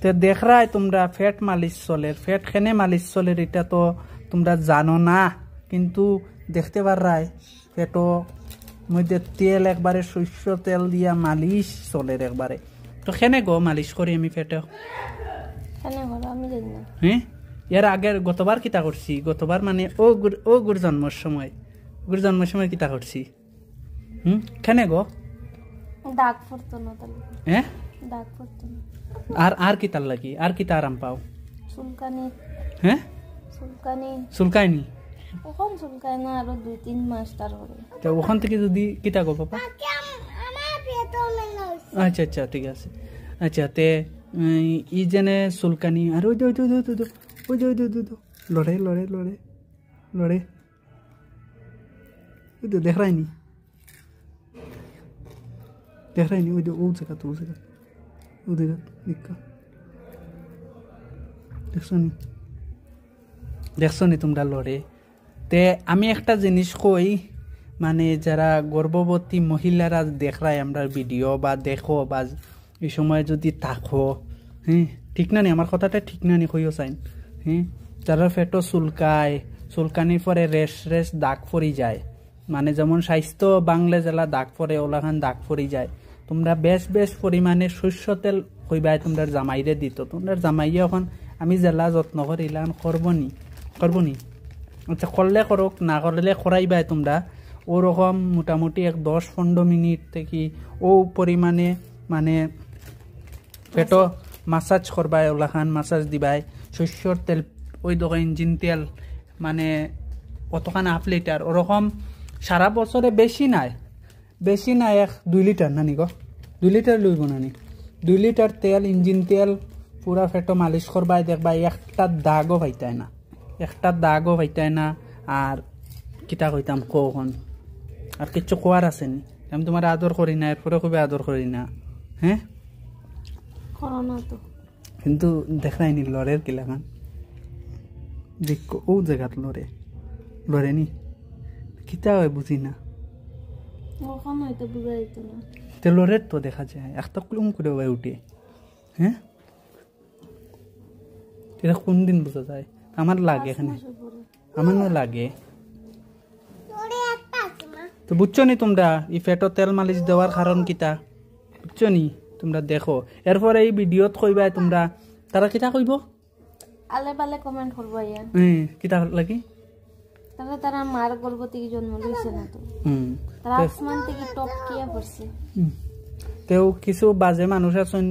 তো দেখ রায় তোমরা ফ্যাট মালিশ চলের ফ্যাট খেনে মালিশ চলের এটা তো তোমরা জানো না কিন্তু দেখতে পারায় ফ্যাটও মধ্যে তেল একবারে শস্য তেল দিয়া মালিশ চলের একবারে তো খেনে গো মালিশ করি আমি ফ্যাটে হ্যাঁ এর আগের গতবার কিতা করছি গতবার মানে ও গুর জন্মের সময় কিতা করছি খেনে গো দাগ পড়তো না তাহলে হ্যাঁ দাগ পড়তো না আর কি তার লাগি আর কি আরাম পাও চুলকানি হ্যাঁ চুলকানি ওখান চুলকায় না আরো 2-3 মাস তারপরে তো ওখান থেকে যদি কিতা গো বাবা আচ্ছা আচ্ছা ঠিক আছে আচ্ছা তে ই জেনে চুলকানি আর ওই লড়ে ওই তো দেখায়নি ওই তো ও জায়গা দেখছো নি তোমরা লড়ে তে আমি একটা জিনিস কই মানে যারা গর্ভবতী মহিলারা দেখায় আমরা ভিডিও বা দেখো বা এই সময় যদি থাকো হ্যাঁ ঠিক না নি আমার কথাটা ঠিক না নি কইও চাইন হ্যাঁ যারা ফেটো চুলকানির পরে রেস দাগ পরি যায় মানে যেমন স্বাস্থ্য বাংলা জেলা দাগ পরে ওলাখান দাগ পরি যায় তোমরা বেশ পরিমাণে শস্য তেল হইবাই তোমরা জামাইরে দিত তোমরা জামাইয়ে এখন আমি জেলা যত্ন করিলাম করবনি আচ্ছা করলে করুক না করলে করাইবাই তোমরা ওরকম মোটামুটি 10-15 মিনিট থেকে ও পরিমাণে মানে পেটো মাসাজ করবাই ওলাখান মাসাজ দিবাই শস্যর তেল ওই দোকান ইঞ্জিন তেল মানে কতখান 1/2 লিটার ওরকম সারা বছরে বেশি নাই 2 লিটার নানি গো 2 লিটার লইব নানি 2 লিটার তেল ইঞ্জিন তেল পুরা ফেটো মালিশ করবাই দেখবাই একটা দাগও পাইতাই না আর কিতা কইতাম কখন আর কিছু কোয়ার আছে নি আমি তোমার আদর করি না এরপরে খুবই আদর করি না হ্যাঁ কিন্তু দেখাই নি লড়ের কিলাখান দেখো ও জায়গাত লড়ে নি কিতা হয় বুঝি না তে লড়ের তো দেখা যায় একটা কুলুম করে উঠে হ্যাঁ এটা কোন দিন বোঝা যায় আমার লাগে এখানে আমার না লাগে তো বুঝছো নি তোমরা এই ফেটো তেল মালিশ দেওয়ার কারণ কিতা বুঝছো নি তোমরা দেখো এরপরে এই ভিডিওত কইবাই তোমরা তারা কিতা কইব আলে বালে কমেন্ট করব ইয়া কিতা লাগি তারা মার গর্ভবতী জন্ম লইছে না তো তারা আসমান থেকে টপ কিয়া পড়ছে তেও কিছু বাজে মানুষ আছেন